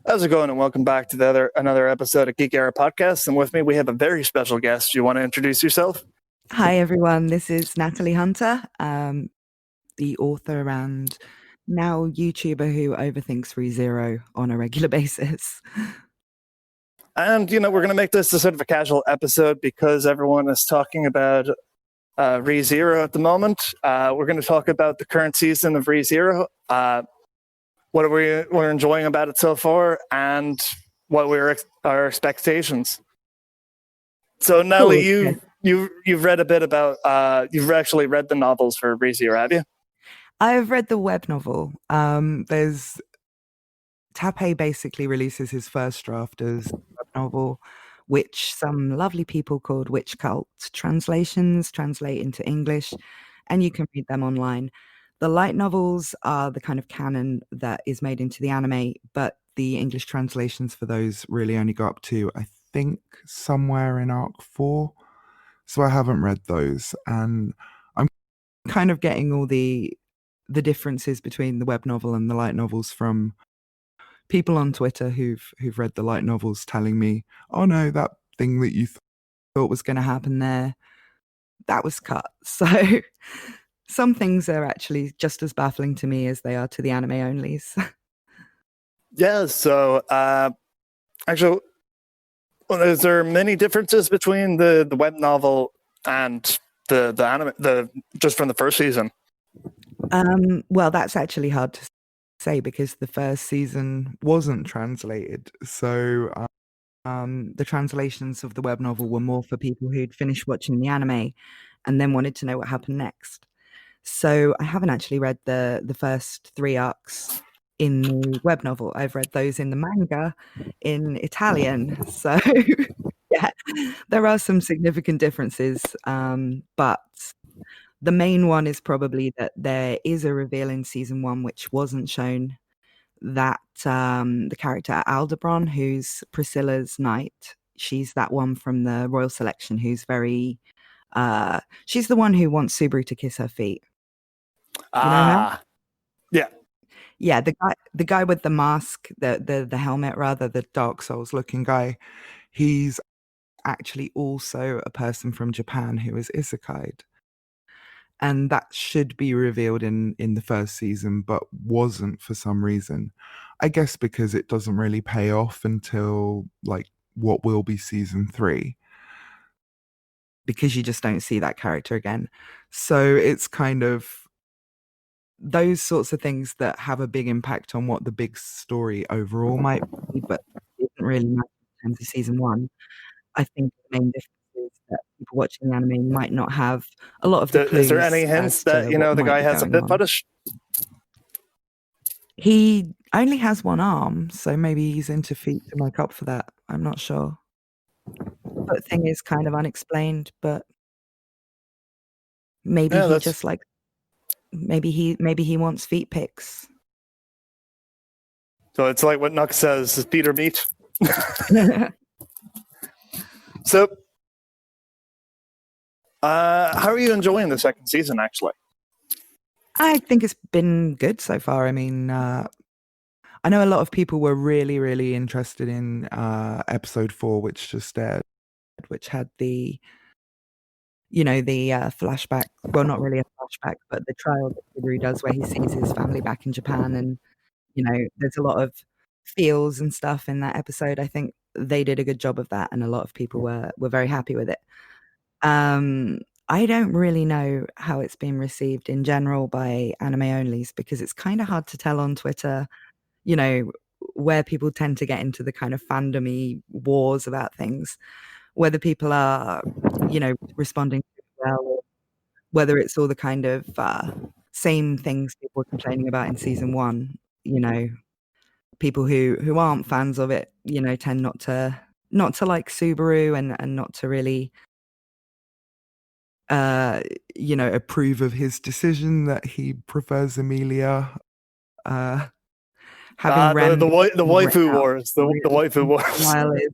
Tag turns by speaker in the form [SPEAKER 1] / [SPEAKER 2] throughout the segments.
[SPEAKER 1] How's it going? And welcome back to another episode of Geek Era Podcast. And with me, we have a very special guest. Do you want to introduce yourself?
[SPEAKER 2] Hi, everyone. This is Natalie XHunter, the author and now YouTuber who overthinks Rezero on a regular basis.
[SPEAKER 1] And, we're going to make this a sort of a casual episode because everyone is talking about Rezero at the moment. We're going to talk about the current season of Rezero, what we're enjoying about it so far, and what our expectations. So, Natalie,
[SPEAKER 2] cool.
[SPEAKER 1] you've read a bit about you've actually read the novels for Rezero, have you?
[SPEAKER 2] I've read the web novel. There's Tape basically releases his first draft as a web novel, which some lovely people called Witch Cult translations translate into English, and you can read them online. The light novels are the kind of canon that is made into the anime, but the English translations for those really only go up to, I think, somewhere in Arc 4. So I haven't read those, and I'm kind of getting all the differences between the web novel and the light novels from people on Twitter who've read the light novels telling me, oh no, that thing that you thought was going to happen there, that was cut. So some things are actually just as baffling to me as they are to the anime onlys.
[SPEAKER 1] Yeah, so actually, is there many differences between the web novel and the anime, just from the first season?
[SPEAKER 2] Well, that's actually hard to say because the first season wasn't translated. So the translations of the web novel were more for people who'd finished watching the anime and then wanted to know what happened next. So I haven't actually read the first 3 arcs in the web novel. I've read those in the manga in Italian. So yeah, there are some significant differences. But the main one is probably that there is a reveal in season 1 which wasn't shown, that the character Aldebaran, who's Priscilla's knight, she's that one from the royal selection who's very she's the one who wants Subaru to kiss her feet. You know her? Yeah, the guy with the mask, the helmet rather, the Dark Souls looking guy, he's actually also a person from Japan who is isekai'd. And that should be revealed in the first season, but wasn't for some reason. I guess because it doesn't really pay off until like what will be season 3. Because you just don't see that character again. So it's kind of those sorts of things that have a big impact on what the big story overall might be, but it didn't really matter in terms of season 1. I think the main difference is that people watching the anime might not have a lot of the clues.
[SPEAKER 1] Is there any hints that the guy has a bit fetish?
[SPEAKER 2] He only has one arm, so maybe he's into feet to make up for that. I'm not sure. That thing is kind of unexplained, but maybe he just like maybe he wants feet pics.
[SPEAKER 1] So it's like what Nuck says, is Peter meat. So how are you enjoying the second season, actually?
[SPEAKER 2] I think it's been good so far. I mean, I know a lot of people were really, really interested in episode 4, which just aired, which had the flashback. Well, not really a flashback, but the trial that Subaru does where he sees his family back in Japan. And, there's a lot of feels and stuff in that episode. I think they did a good job of that, and a lot of people were very happy with it. I don't really know how it's been received in general by anime onlys because it's kind of hard to tell on Twitter, where people tend to get into the kind of fandom-y wars about things, whether people are, responding well, or whether it's all the kind of same things people were complaining about in season 1. People who aren't fans of it, tend not to like Subaru and not to really approve of his decision that he prefers Emilia.
[SPEAKER 1] The waifu wars. The waifu wars.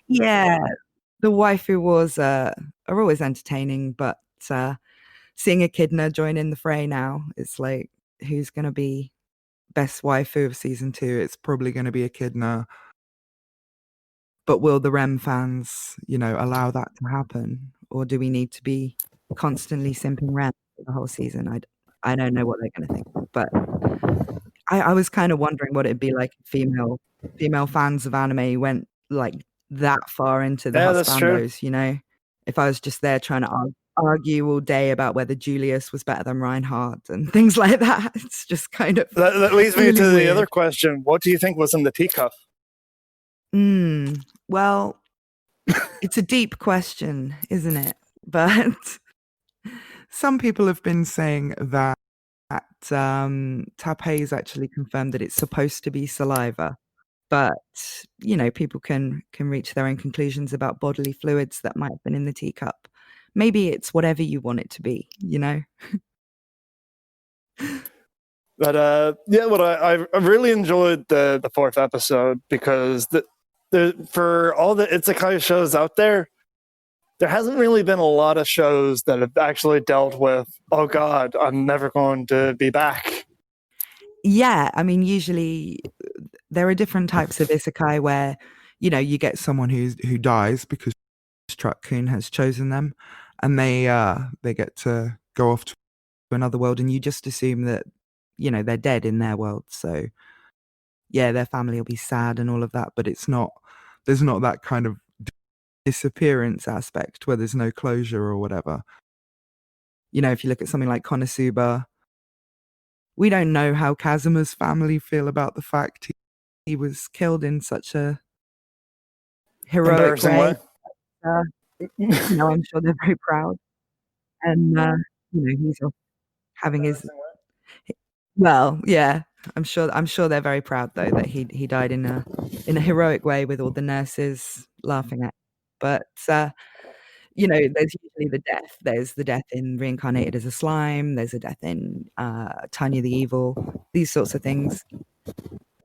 [SPEAKER 2] Yeah, the waifu wars are always entertaining, but seeing Echidna join in the fray now, it's like, who's going to be best waifu of season 2, it's probably going to be Echidna. But will the Rem fans, allow that to happen? Or do we need to be constantly simping Rem for the whole season? I don't know what they're going to think. But I was kind of wondering what it'd be like if female fans of anime went like that far into the
[SPEAKER 1] Yeah, that's true.
[SPEAKER 2] husbandos, if I was just there trying to argue all day about whether Julius was better than Reinhardt and things like that. It's just kind of
[SPEAKER 1] That leads me
[SPEAKER 2] really
[SPEAKER 1] to the
[SPEAKER 2] weird.
[SPEAKER 1] other question. What do you think was in the teacup?
[SPEAKER 2] Well, it's a deep question, isn't it? But some people have been saying that Tapei's actually confirmed that it's supposed to be saliva. But, people can reach their own conclusions about bodily fluids that might have been in the teacup. Maybe it's whatever you want it to be,
[SPEAKER 1] But yeah, what I really enjoyed the fourth episode because for all the isekai shows out there hasn't really been a lot of shows that have actually dealt with, oh God, I'm never going to be back.
[SPEAKER 2] Yeah, I mean, usually there are different types of isekai where, you get someone who dies because Truck-kun has chosen them, and they get to go off to another world, and you just assume that, they're dead in their world. So, yeah, their family will be sad and all of that, but there's not that kind of disappearance aspect where there's no closure or whatever. If you look at something like Konosuba, we don't know how Kazuma's family feel about the fact he was killed in such a heroic
[SPEAKER 1] Embarrassing
[SPEAKER 2] way.
[SPEAKER 1] way.
[SPEAKER 2] I'm sure they're very proud. And, he's off having his... Well, yeah, I'm sure they're very proud, though, that he died in a heroic way with all the nurses laughing at him. But, there's usually the death. There's the death in Reincarnated as a Slime. There's a death in Tanya the Evil, these sorts of things.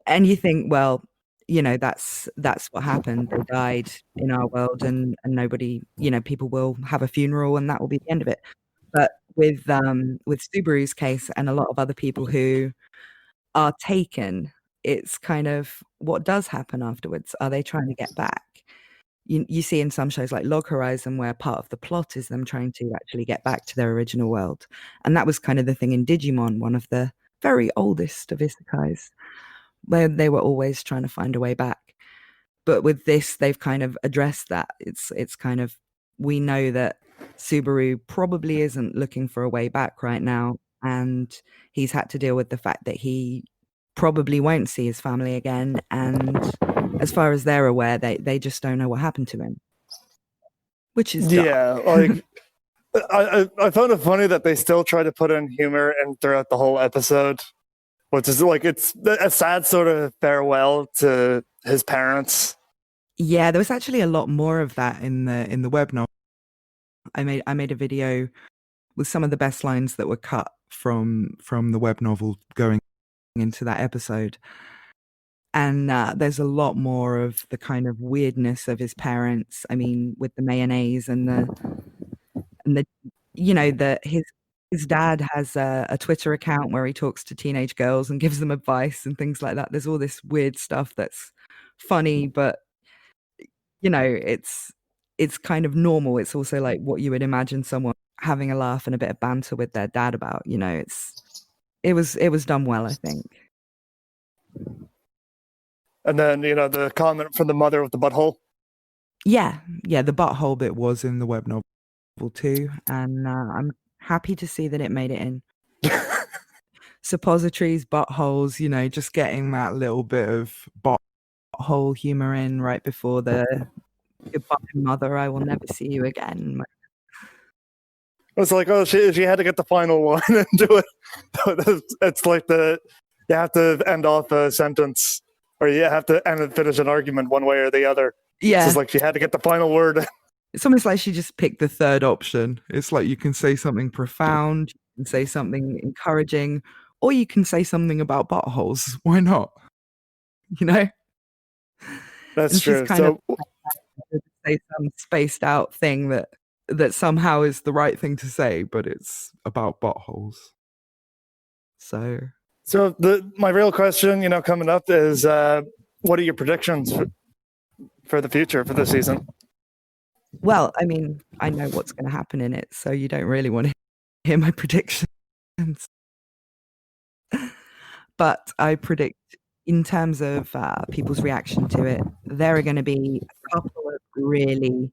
[SPEAKER 2] And you think, well, that's what happened. They died in our world, and nobody, people will have a funeral, and that will be the end of it. But with Subaru's case and a lot of other people who are taken, it's kind of what does happen afterwards. Are they trying to get back? You see in some shows like Log Horizon where part of the plot is them trying to actually get back to their original world. And that was kind of the thing in Digimon, one of the very oldest of isekais, where they were always trying to find a way back. But with this, they've kind of addressed that. It's kind of, we know that Subaru probably isn't looking for a way back right now, and he's had to deal with the fact that he probably won't see his family again, and as far as they're aware, they just don't know what happened to him, which is dark.
[SPEAKER 1] Yeah, like I found it funny that they still try to put in humor and throughout the whole episode, which is like it's a sad sort of farewell to his parents.
[SPEAKER 2] Yeah, there was actually a lot more of that in the web novel. I made a video with some of the best lines that were cut from the web novel going into that episode. And there's a lot more of the kind of weirdness of his parents. I mean, with the mayonnaise and his dad has a Twitter account where he talks to teenage girls and gives them advice and things like that. There's all this weird stuff that's funny, but it's kind of normal. It's also like what you would imagine someone having a laugh and a bit of banter with their dad about. It was done well, I think.
[SPEAKER 1] And then, the comment from the mother with the butthole.
[SPEAKER 2] Yeah, the butthole bit was in the web novel too, and I'm happy to see that it made it in. Suppositories, buttholes, just getting that little bit of butthole humor in right before the goodbye, mother, I will never see you again.
[SPEAKER 1] It's like, oh, she had to get the final one and do it. It's like you have to end off a sentence, or you have to end and finish an argument one way or the other.
[SPEAKER 2] Yeah.
[SPEAKER 1] It's like she had to get the final word.
[SPEAKER 2] It's almost like she just picked the third option. It's like you can say something profound, you can say something encouraging, or you can say something about buttholes. Why not?
[SPEAKER 1] That's
[SPEAKER 2] and
[SPEAKER 1] true.
[SPEAKER 2] She's kind of say some spaced out thing that somehow is the right thing to say, but it's about buttholes. So
[SPEAKER 1] So my real question, coming up is, what are your predictions for the future for this season?
[SPEAKER 2] Well, I mean, I know what's going to happen in it, so you don't really want to hear my predictions. But I predict, in terms of people's reaction to it, there are going to be a couple of really,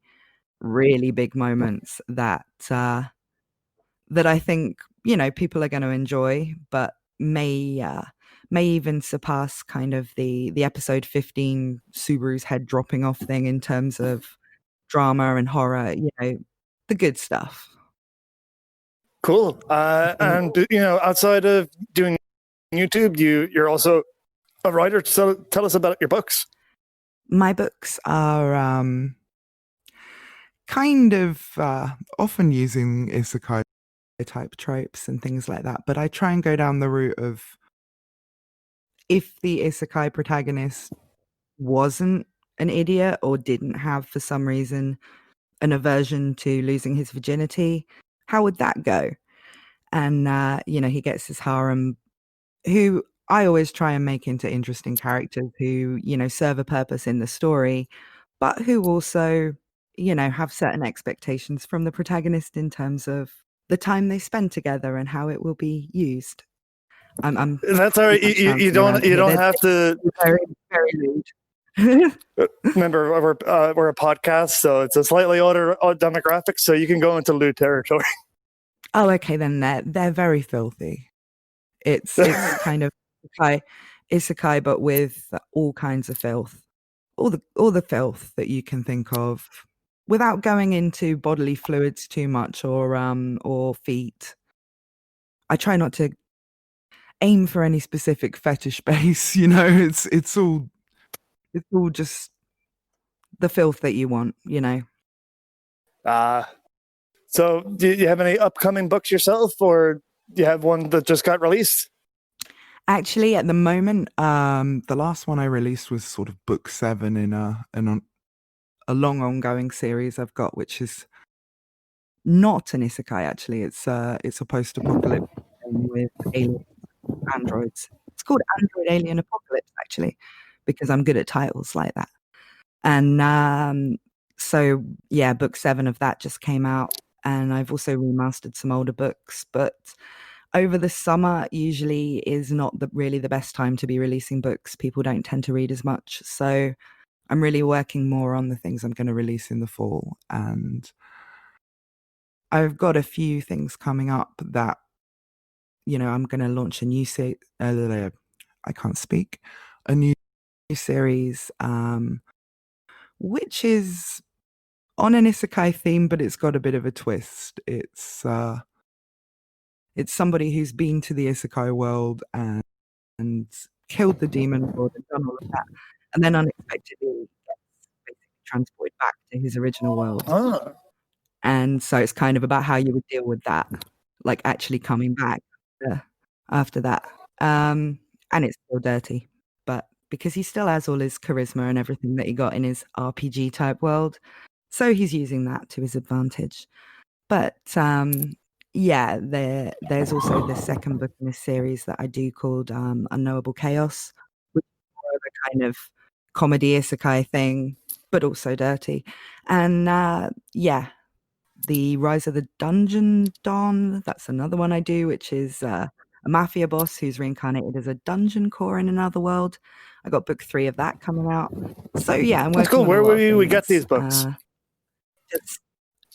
[SPEAKER 2] really big moments that I think people are going to enjoy, but may even surpass kind of the episode 15 Subaru's head dropping off thing in terms of drama and horror. The good stuff.
[SPEAKER 1] Cool. And outside of doing YouTube, you're also a writer. So tell us about your books.
[SPEAKER 2] My books are kind of often using isekai type tropes and things like that, but I try and go down the route of, if the isekai protagonist wasn't an idiot or didn't have, for some reason, an aversion to losing his virginity, how would that go? And he gets his harem, who I always try and make into interesting characters who serve a purpose in the story, but who also have certain expectations from the protagonist in terms of the time they spend together and how it will be used.
[SPEAKER 1] That's all right. You don't have to.
[SPEAKER 2] Very, very rude.
[SPEAKER 1] Remember, we're a podcast, so it's a slightly older demographic, so you can go into lewd territory.
[SPEAKER 2] Oh, okay, then they're very filthy. It's kind of isekai, but with all kinds of filth, all the filth that you can think of, without going into bodily fluids too much or feet. I try not to aim for any specific fetish base. It's all just the filth that you want.
[SPEAKER 1] So do you have any upcoming books yourself, or do you have one that just got released?
[SPEAKER 2] Actually, at the moment, the last one I released was sort of book 7 in a long ongoing series I've got, which is not an isekai. Actually, it's a post-apocalyptic game with alien androids. It's called Android Alien Apocalypse, actually, because I'm good at titles like that. And so yeah, book 7 of that just came out, and I've also remastered some older books. But over the summer usually is not really the best time to be releasing books. People don't tend to read as much. So I'm really working more on the things I'm going to release in the fall. And I've got a few things coming up that, I'm going to launch a new I can't speak. A new series, which is on an isekai theme, but it's got a bit of a twist. It's somebody who's been to the isekai world and killed the demon lord and done all of that, and then unexpectedly gets basically transported back to his original world.
[SPEAKER 1] Oh.
[SPEAKER 2] And so it's kind of about how you would deal with that, like actually coming back after that. And it's still dirty, but because he still has all his charisma and everything that he got in his RPG type world, so he's using that to his advantage. But yeah, there's also the second book in this series that I do called Unknowable Chaos, which is more of a kind of comedy isekai thing, but also dirty. And yeah, the Rise of the Dungeon Don, that's another one I do, which is a mafia boss who's reincarnated as a dungeon core in another world. I got book 3 of that coming out. So yeah, I'm working.
[SPEAKER 1] That's cool.
[SPEAKER 2] On
[SPEAKER 1] Where will we get
[SPEAKER 2] things.
[SPEAKER 1] these books?
[SPEAKER 2] It's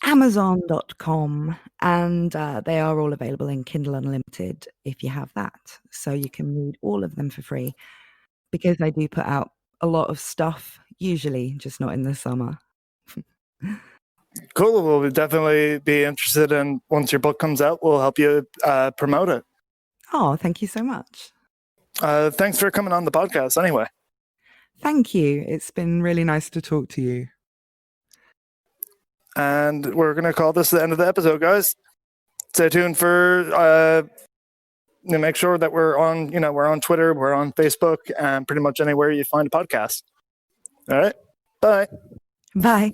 [SPEAKER 2] Amazon.com, and they are all available in Kindle Unlimited if you have that. So you can read all of them for free, because I do put out a lot of stuff, usually just not in the summer.
[SPEAKER 1] Cool. We'll definitely be interested in, once your book comes out, we'll help you promote it.
[SPEAKER 2] Oh, thank you so much.
[SPEAKER 1] Thanks for coming on the podcast anyway.
[SPEAKER 2] Thank you. It's been really nice to talk to you.
[SPEAKER 1] And we're going to call this the end of the episode, guys. Stay tuned for make sure that we're on Twitter, we're on Facebook, and pretty much anywhere you find a podcast. All right. Bye.
[SPEAKER 2] Bye.